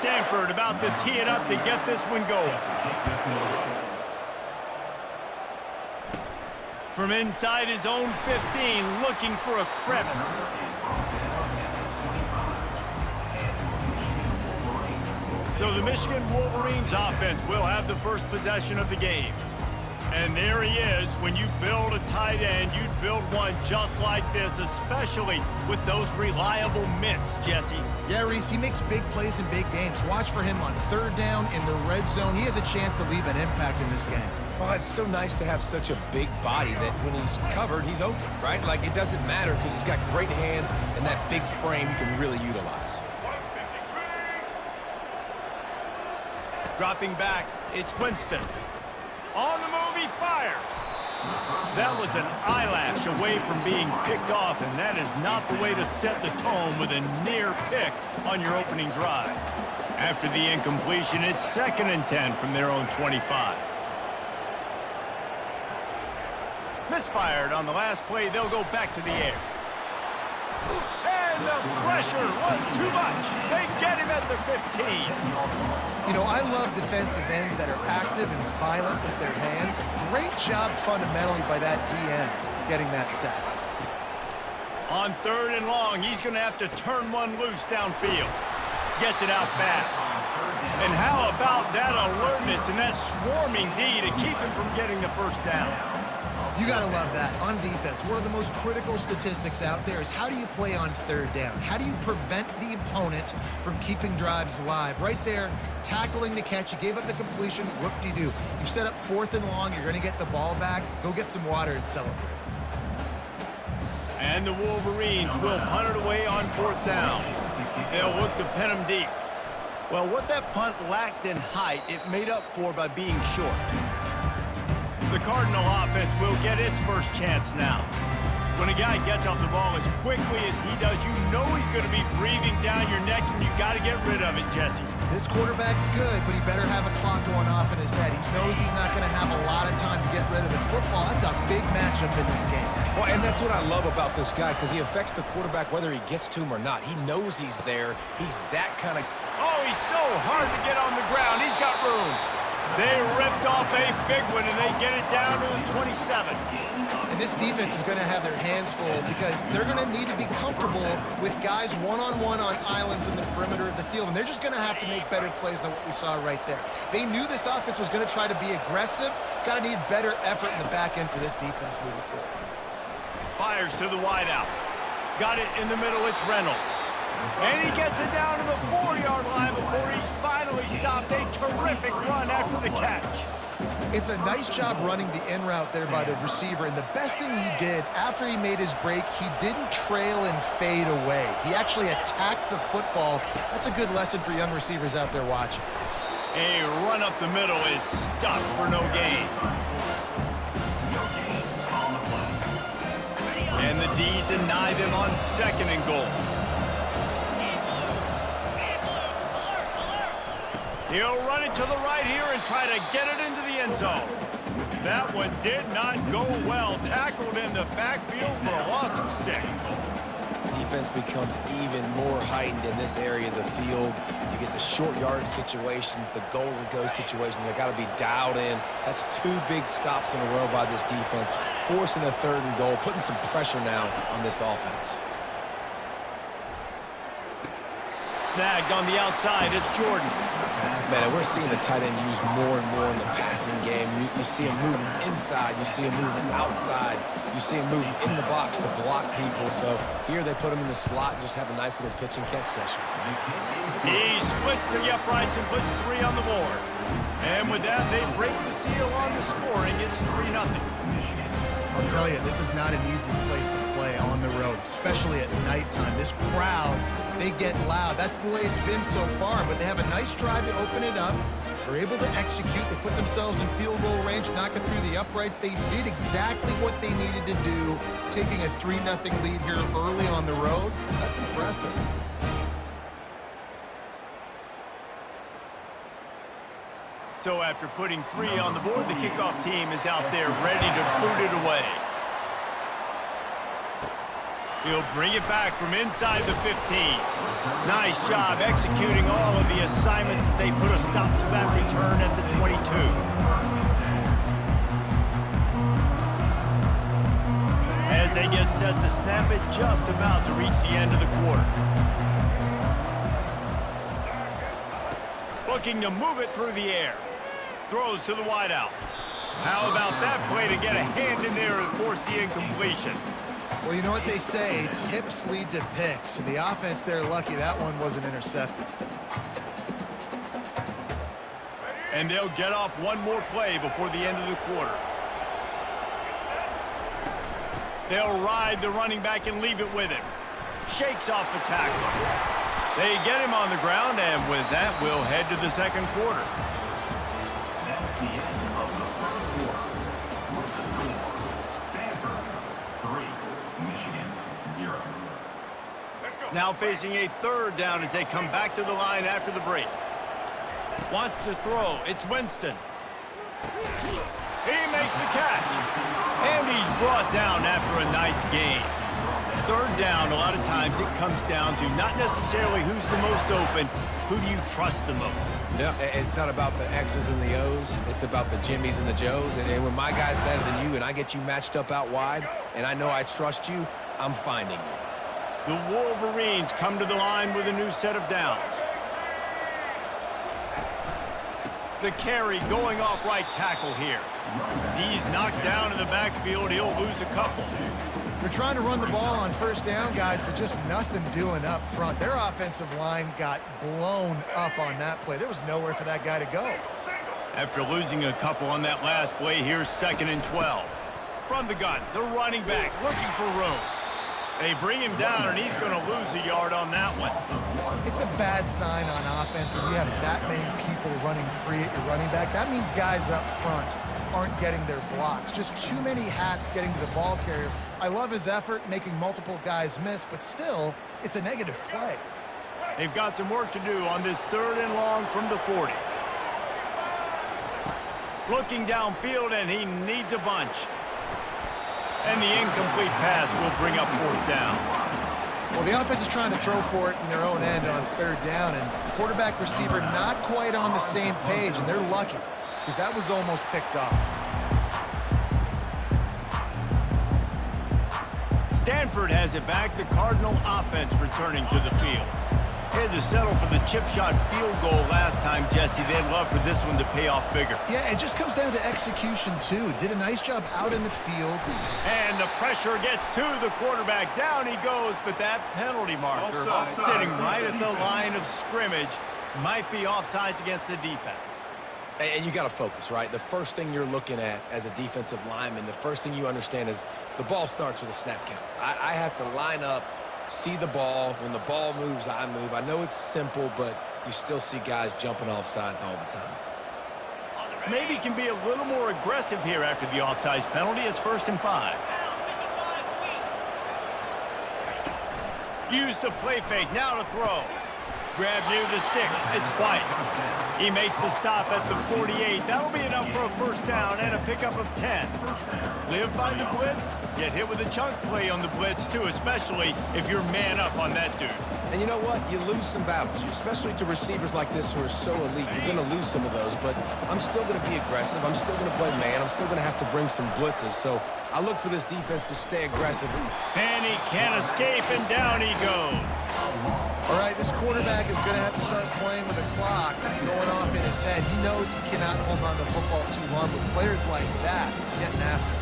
Stanford about to tee it up to get this one going. From inside his own 15, looking for a crevice. So the Michigan Wolverines offense will have the first possession of the game. And there he is. When you build a tight end, you'd build one just like this, especially with those reliable mitts, Jesse. Yeah, Reese, he makes big plays in big games. Watch for him on third down in the red zone. He has a chance to leave an impact in this game. Well, it's so nice to have such a big body that when he's covered, he's open, right? Like, it doesn't matter because he's got great hands and that big frame he can really utilize. Dropping back, it's Winston. On the move, he fires. That was an eyelash away from being picked off, and that is not the way to set the tone with a near pick on your opening drive. After the incompletion, it's 2nd and 10 from their own 25. Misfired on the last play, they'll go back to the air. And the pressure was too much. They get him at the 15. You know, I love defensive ends that are active and violent with their hands. Great job fundamentally by that DN getting that sack. On 3rd and long, he's going to have to turn one loose downfield. Gets it out fast. And how about that alertness and that swarming D to keep him from getting the first down? You got to love that. On defense, one of the most critical statistics out there is how do you play on 3rd down? How do you prevent the opponent from keeping drives alive? Right there, tackling the catch. You gave up the completion. Whoop-de-doo. You set up 4th and long. You're going to get the ball back. Go get some water and celebrate. And the Wolverines will punt it away on 4th down. They'll look to pin him deep. Well, what that punt lacked in height, it made up for by being short. The Cardinal offense will get its first chance now. When a guy gets off the ball as quickly as he does, you know he's going to be breathing down your neck, and you got to get rid of it, Jesse. This quarterback's good, but he better have a clock going off in his head. He knows he's not going to have a lot of time to get rid of the football. That's a big matchup in this game. Well, and that's what I love about this guy, because he affects the quarterback whether he gets to him or not. He knows he's there. He's that kind of... Oh, he's so hard to get on the ground. He's got room. They ripped off a big one, and they get it down to the 27. And this defense is going to have their hands full because they're going to need to be comfortable with guys one-on-one on islands in the perimeter of the field, and they're just going to have to make better plays than what we saw right there. They knew this offense was going to try to be aggressive. Got to need better effort in the back end for this defense moving forward. Fires to the wideout. Got it in the middle. It's Reynolds. And he gets it down to the 4-yard line before he's finally stopped. A terrific run after the catch. It's a nice job running the in route there by the receiver, and the best thing he did after he made his break, he didn't trail and fade away. He actually attacked the football. That's a good lesson for young receivers out there watching. A run up the middle is stopped for no gain. And the D denied him on 2nd and goal. He'll run it to the right here and try to get it into the end zone. That one did not go well. Tackled in the backfield for a loss of 6. Defense becomes even more heightened in this area of the field. You get the short yardage situations, the goal-to-go situations. They got to be dialed in. That's 2 big stops in a row by this defense, forcing a 3rd and goal, putting some pressure now on this offense. snagged on the outside. It's Jordan. Man, we're seeing the tight end used more and more in the passing game. You see him moving inside. You see him moving outside. You see him moving in the box to block people. So here they put him in the slot and just have a nice little pitch and catch session. He splits the uprights and puts 3 on the board. And with that, they break the seal on the scoring. It's 3-0. I'll tell you, this is not an easy place to play on the road, especially at nighttime. This crowd, they get loud. That's the way it's been so far, but they have a nice drive to open it up. They're able to execute. They put themselves in field goal range, knock it through the uprights. They did exactly what they needed to do, taking a 3-0 lead here early on the road. That's impressive. So after putting 3 on the board, the kickoff team is out there ready to boot it away. He'll bring it back from inside the 15. Nice job executing all of the assignments as they put a stop to that return at the 22. As they get set to snap it, just about to reach the end of the quarter. Looking to move it through the air. Throws to the wideout. How about that play to get a hand in there and force the incompletion? Well, you know what they say, tips lead to picks. And the offense, they're lucky that one wasn't intercepted. And they'll get off one more play before the end of the quarter. They'll ride the running back and leave it with him. Shakes off the tackle. They get him on the ground, and with that, we'll head to the second quarter. That's the end of the first quarter. With the score, Stanford 3, Michigan 0. Now facing a 3rd down as they come back to the line after the break. Wants to throw. It's Winston. He makes the catch. And he's brought down after a nice gain. 3rd down, a lot of times it comes down to not necessarily who's the most open, who do you trust the most? Yeah, it's not about the X's and the O's. It's about the Jimmys and the Joes. And when my guy's better than you and I get you matched up out wide and I know I trust you, I'm finding you. The Wolverines come to the line with a new set of downs. The carry going off right tackle here. He's knocked down in the backfield. He'll lose a couple. They're trying to run the ball on 1st down, guys, but just nothing doing up front. Their offensive line got blown up on that play. There was nowhere for that guy to go. After losing a couple on that last play, here's 2nd and 12. From the gun, the running back looking for room. They bring him down, and he's going to lose a yard on that one. It's a bad sign on offense when you have that many people running free at your running back. That means guys up front aren't getting their blocks. Just too many hats getting to the ball carrier. I love his effort, making multiple guys miss, but still, it's a negative play. They've got some work to do on this 3rd and long from the 40. Looking downfield, and he needs a bunch. And the incomplete pass will bring up 4th down. Well, the offense is trying to throw for it in their own end on 3rd down, and quarterback receiver not quite on the same page, and they're lucky because that was almost picked off. Stanford has it back. The Cardinal offense returning to the field. Had to settle for the chip shot field goal last time, Jesse. They'd love for this one to pay off bigger. Yeah, it just comes down to execution, too. Did a nice job out in the field. And the pressure gets to the quarterback. Down he goes, but that penalty marker sitting right at the line of scrimmage might be offsides against the defense. And you got to focus, right? The first thing you're looking at as a defensive lineman, the first thing you understand is the ball starts with a snap count. I have to line up, see the ball. When the ball moves, I move. I know it's simple, but you still see guys jumping off sides all the time. Maybe can be a little more aggressive here after the offsides penalty. It's 1st and 5. Use the play fake. Now to throw. Grab near the sticks. It's White. He makes the stop at the 48. That'll be enough for a 1st down and a pickup of 10. Live by the blitz. Get hit with a chunk play on the blitz, too, especially if you're man up on that dude. And you know what? You lose some battles, especially to receivers like this who are so elite. You're going to lose some of those, but I'm still going to be aggressive. I'm still going to play man. I'm still going to have to bring some blitzes. So I look for this defense to stay aggressive. And he can't escape, and down he goes. All right, this quarterback is going to have to start playing with a clock going off in his head. He knows he cannot hold on to the football too long, but players like that getting after him.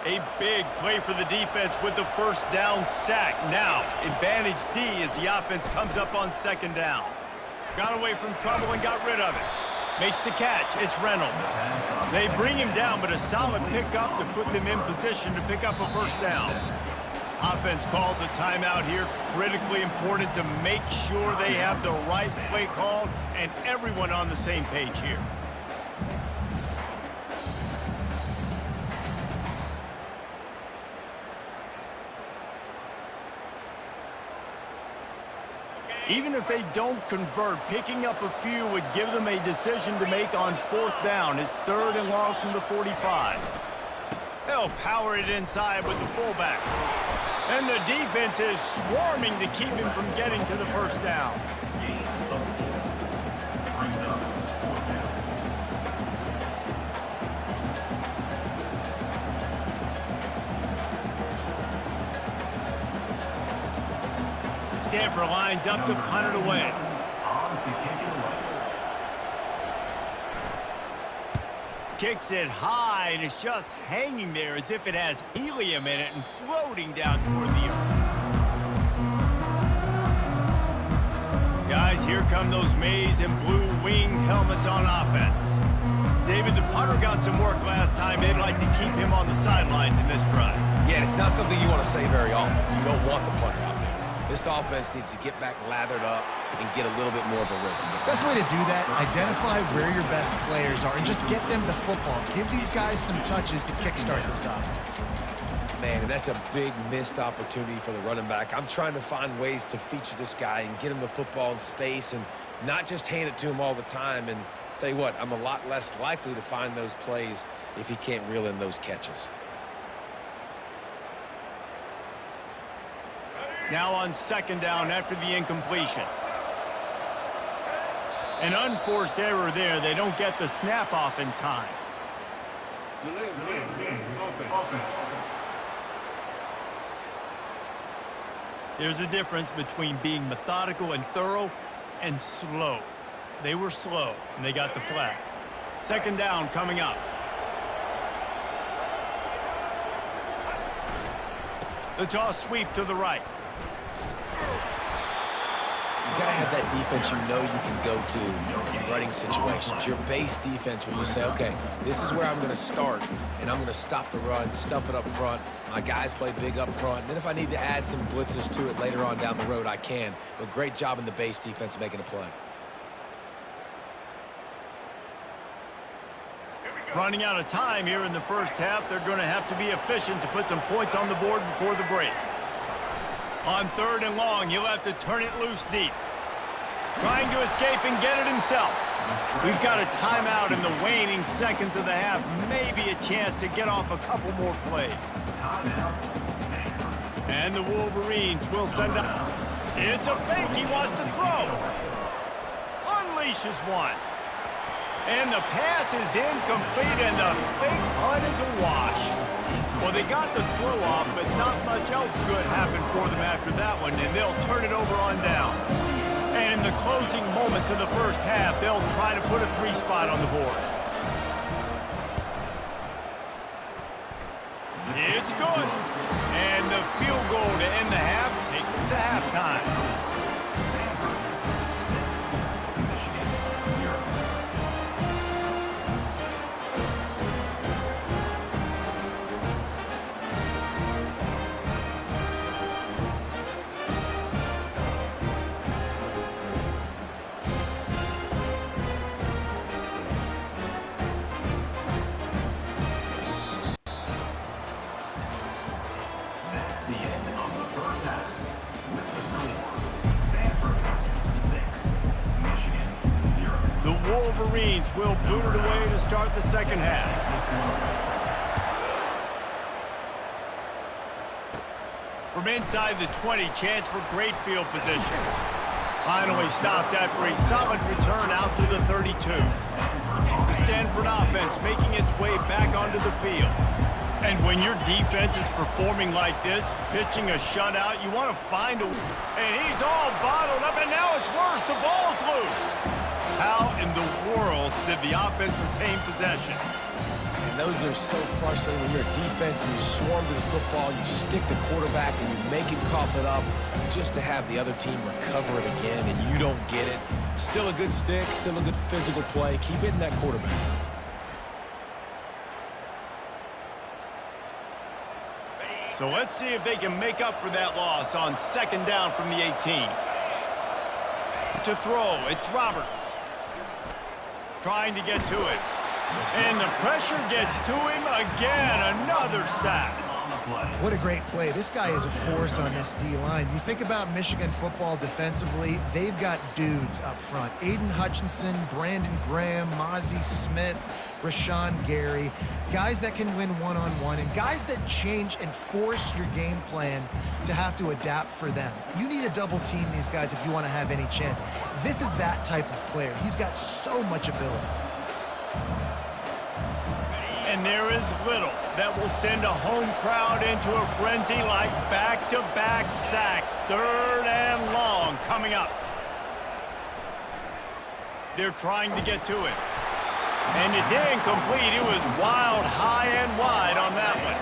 A big play for the defense with the first down sack. Now, advantage D as the offense comes up on second down. Got away from trouble and got rid of it. Makes the catch. It's Reynolds. They bring him down, but a solid pickup to put them in position to pick up a first down. Offense calls a timeout here. Critically important to make sure they have the right play called and everyone on the same page here. Even if they don't convert, picking up a few would give them a decision to make on fourth down. It's 3rd and long from the 45. They'll power it inside with the fullback. And the defense is swarming to keep him from getting to the first down. Stanford lines up to punt it away. Kicks it high, and it's just hanging there as if it has helium in it and floating down toward the earth. Guys, here come those maize and blue winged helmets on offense. David, the punter got some work last time. They'd like to keep him on the sidelines in this drive. Yeah, it's not something you want to say very often. You don't want the punter out there. This offense needs to get back lathered up and get a little bit more of a rhythm. Best way to do that, identify where your best players are and just get them the football. Give these guys some touches to kickstart this offense. Man, and that's a big missed opportunity for the running back. I'm trying to find ways to feature this guy and get him the football in space and not just hand it to him all the time. And tell you what, I'm a lot less likely to find those plays if he can't reel in those catches. Now on second down after the incompletion. An unforced error there. They don't get the snap off in time. There's a difference between being methodical and thorough and slow. They were slow, and they got the flag. Second down coming up. The toss sweep to the right. You got to have that defense you know you can go to in running situations. Your base defense where you say, okay, this is where I'm going to start, and I'm going to stop the run, stuff it up front. My guys play big up front. And then if I need to add some blitzes to it later on down the road, I can. But great job in the base defense making a play. Running out of time here in the first half. They're going to have to be efficient to put some points on the board before the break. On 3rd and long, he'll have to turn it loose deep. Trying to escape and get it himself. We've got a timeout in the waning seconds of the half. Maybe a chance to get off a couple more plays. And the Wolverines will send up. It's a fake. He wants to throw. Unleashes one. And the pass is incomplete, and the fake punt is a wash. Well, they got the throw off, but not much else good happened for them after that one, and they'll turn it over on down. And in the closing moments of the first half, they'll try to put a 3-spot on the board. It's good. And the field goal to end the half takes us to halftime. Wolverines will boot it away to start the second half. From inside the 20, chance for great field position. Finally stopped after a solid return out to the 32. The Stanford offense making its way back onto the field. And when your defense is performing like this, pitching a shutout, you want to find a... And he's all bottled up, and now it's worse. The ball's loose. How in the world did the offense retain possession? And those are so frustrating when you're a defense and you swarm to the football, you stick the quarterback, and you make him cough it up just to have the other team recover it again, and you don't get it. Still a good stick, still a good physical play. Keep hitting that quarterback. So let's see if they can make up for that loss on second down from the 18. To throw, it's Roberts. Trying to get to it. And the pressure gets to him again. Another sack. What a great play. This guy is a force on this D-line. You think about Michigan football defensively, they've got dudes up front. Aiden Hutchinson, Brandon Graham, Mozzie Smith, Rashawn Gary. Guys that can win one-on-one and guys that change and force your game plan to have to adapt for them. You need to double team these guys if you want to have any chance. This is that type of player. He's got so much ability. And there is little that will send a home crowd into a frenzy like back-to-back sacks. Third and long coming up. They're trying to get to it. And it's incomplete. It was wild, high and wide on that one.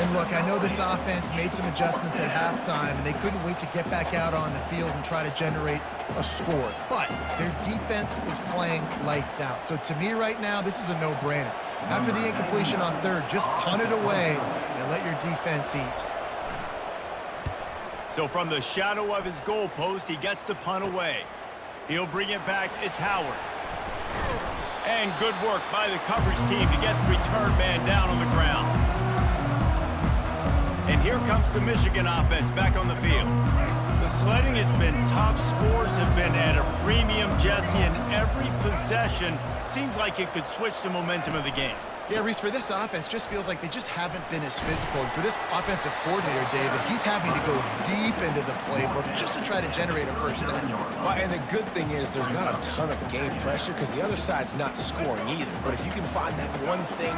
And look, I know this offense made some adjustments at halftime, and they couldn't wait to get back out on the field and try to generate a score. But their defense is playing lights out. So to me right now, this is a no-brainer. After the incompletion on third, just punt it away and let your defense eat. So from the shadow of his goalpost, he gets the punt away. He'll bring it back. It's Howard. And good work by the coverage team to get the return man down on the ground. And here comes the Michigan offense back on the field. The sledding has been tough. Scores have been at a premium, Jesse, and every possession seems like it could switch the momentum of the game. Yeah, Reese, for this offense, just feels like they just haven't been as physical. And for this offensive coordinator, David, he's having to go deep into the playbook just to try to generate a first down. Well, and the good thing is there's not a ton of game pressure because the other side's not scoring either. But if you can find that one thing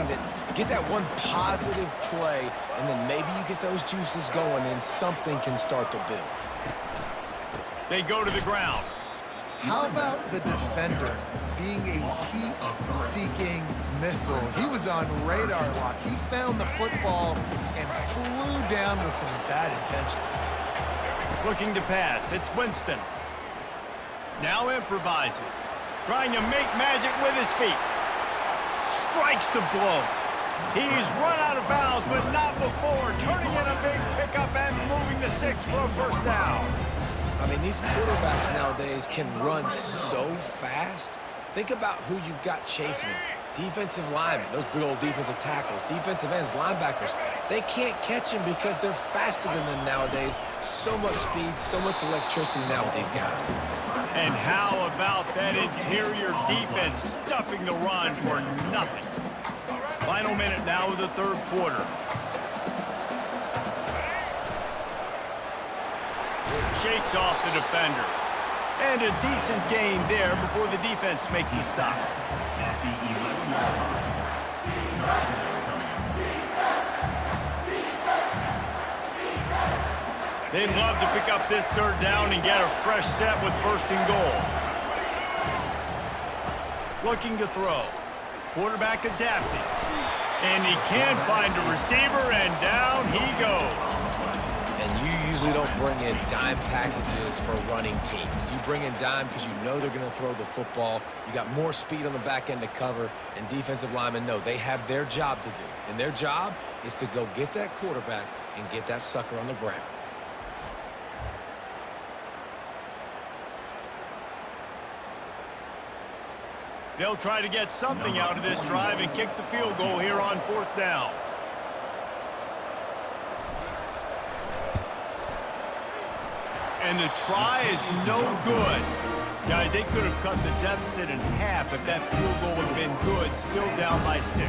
get that one positive play, and then maybe you get those juices going, then something can start to build. They go to the ground. How about the defender being a heat-seeking missile? He was on radar lock. He found the football and flew down with some bad intentions. Looking to pass. It's Winston. Now improvising. Trying to make magic with his feet. Strikes the blow. He's run out of bounds, but not before. Turning in a big pickup and moving the sticks for a first down. I mean, these quarterbacks nowadays can run so fast. Think about who you've got chasing them. Defensive linemen, those big old defensive tackles, defensive ends, linebackers. They can't catch them because they're faster than them nowadays. So much speed, so much electricity now with these guys. And how about that interior defense stuffing the run for nothing? Final minute now of the third quarter. Shakes off the defender. And a decent gain there before the defense makes the stop. They'd love to pick up this third down and get a fresh set with first and goal. Looking to throw. Quarterback adapting. And he can find a receiver, and down he goes. And you usually don't bring in dime packages for running teams. You bring in dime because you know they're going to throw the football. You got more speed on the back end to cover, and defensive linemen know they have their job to do. And their job is to go get that quarterback and get that sucker on the ground. They'll try to get something out of this drive and kick the field goal here on fourth down. And the try is no good. Guys, they could have cut the deficit in half if that field goal would have been good. Still down by 6.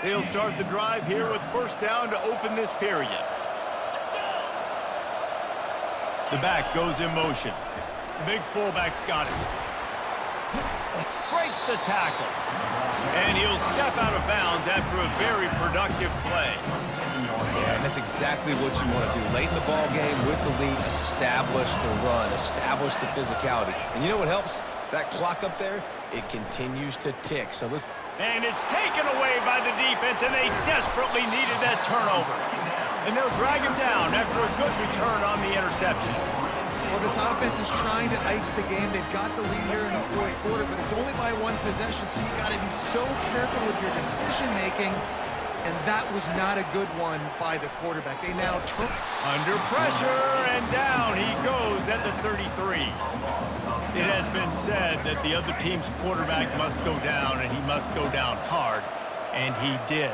They'll start the drive here with first down to open this period. The back goes in motion. Big fullback's got it. Breaks the tackle. And he'll step out of bounds after a very productive play. Yeah, and that's exactly what you want to do. Late in the ball game with the lead, establish the run, establish the physicality. And you know what helps? That clock up there, it continues to tick. So let's... And it's taken away by the defense, and they desperately needed that turnover. And they'll drag him down after a good return on the interception. Well, this offense is trying to ice the game. They've got the lead here in the fourth quarter, but it's only by one possession, so you got to be so careful with your decision-making. And that was not a good one by the quarterback. They now turn... Under pressure, and down he goes at the 33. It has been said that the other team's quarterback must go down, and he must go down hard, and he did.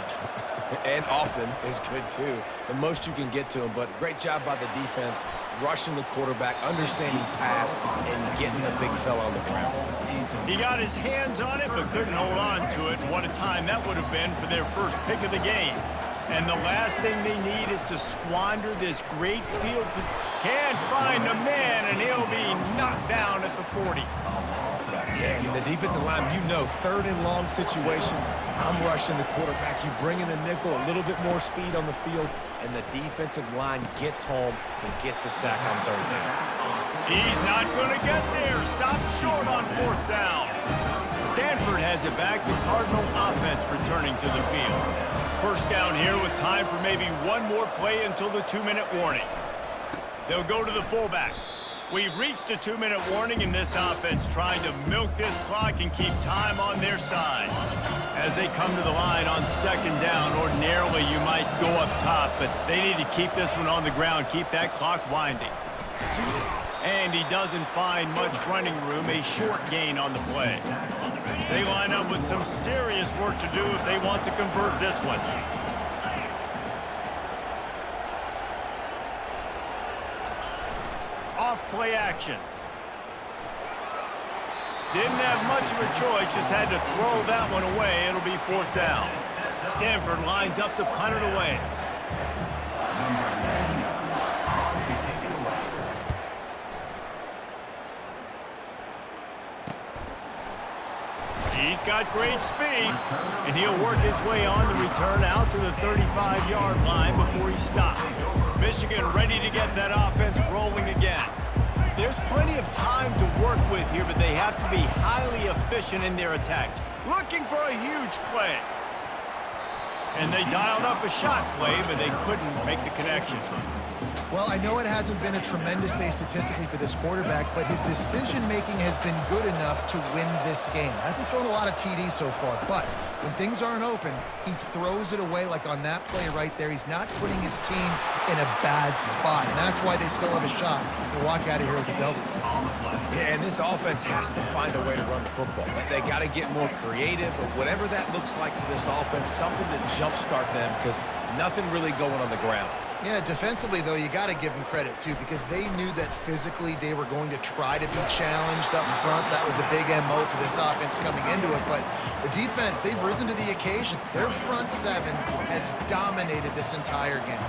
And often is good, too. The most you can get to him, but great job by the defense, rushing the quarterback, understanding pass, and getting the big fella on the ground. He got his hands on it, but couldn't hold on to it. What a time that would have been for their first pick of the game. And the last thing they need is to squander this great field position. Can't find a man, and he'll be knocked down at the 40. Yeah, and the defensive line, you know, third and long situations, I'm rushing the quarterback. You bring in the nickel, a little bit more speed on the field, and the defensive line gets home and gets the sack on third down. He's not going to get there. Stop short on fourth down. Stanford has it back. The Cardinal offense returning to the field. First down here with time for maybe one more play until the 2-minute warning. They'll go to the fullback. We've reached the 2-minute warning, and this offense trying to milk this clock and keep time on their side. As they come to the line on second down, ordinarily you might go up top, but they need to keep this one on the ground, keep that clock winding. And he doesn't find much running room, a short gain on the play. They line up with some serious work to do if they want to convert this one. Off-play action. Didn't have much of a choice, just had to throw that one away. It'll be fourth down. Stanford lines up to punt it away. He's got great speed, and he'll work his way on the return out to the 35-yard line before he stopped. Michigan ready to get that offense rolling again. There's plenty of time to work with here, but they have to be highly efficient in their attack. Looking for a huge play. And they dialed up a shot play, but they couldn't make the connection. Well, I know it hasn't been a tremendous day statistically for this quarterback, but his decision-making has been good enough to win this game. Hasn't thrown a lot of TDs so far, but when things aren't open, he throws it away like on that play right there. He's not putting his team in a bad spot, and that's why they still have a shot to walk out of here with a W. Yeah, and this offense has to find a way to run the football. They got to get more creative, or whatever that looks like for this offense, something to jumpstart them, because nothing really going on the ground. Yeah, defensively, though, you got to give them credit, too, because they knew that physically they were going to try to be challenged up front. That was a big MO for this offense coming into it. But the defense, they've risen to the occasion. Their front seven has dominated this entire game.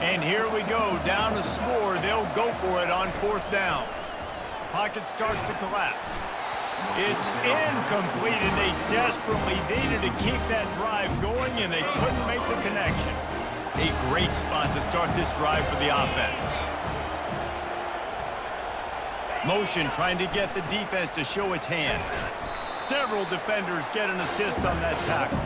And here we go, down to score. They'll go for it on fourth down. Pocket starts to collapse. It's incomplete, and they desperately needed to keep that drive going, and they couldn't make the connection. A great spot to start this drive for the offense. Motion trying to get the defense to show its hand. Several defenders get an assist on that tackle.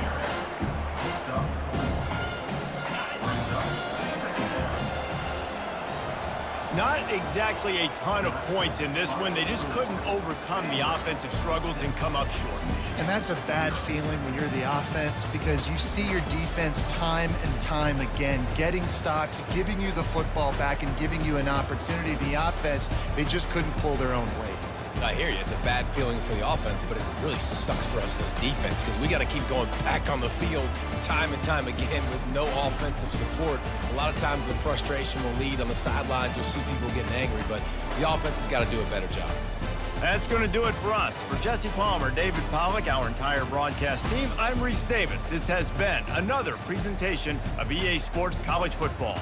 Not exactly a ton of points in this one. They just couldn't overcome the offensive struggles and come up short. And that's a bad feeling when you're the offense, because you see your defense time and time again getting stops, giving you the football back, and giving you an opportunity. The offense, they just couldn't pull their own weight. I hear you. It's a bad feeling for the offense, but it really sucks for us as defense, because we got to keep going back on the field time and time again with no offensive support. A lot of times the frustration will lead on the sidelines. You'll see people getting angry, but the offense has got to do a better job. That's going to do it for us. For Jesse Palmer, David Pollack, our entire broadcast team, I'm Reese Davis. This has been another presentation of EA Sports College Football.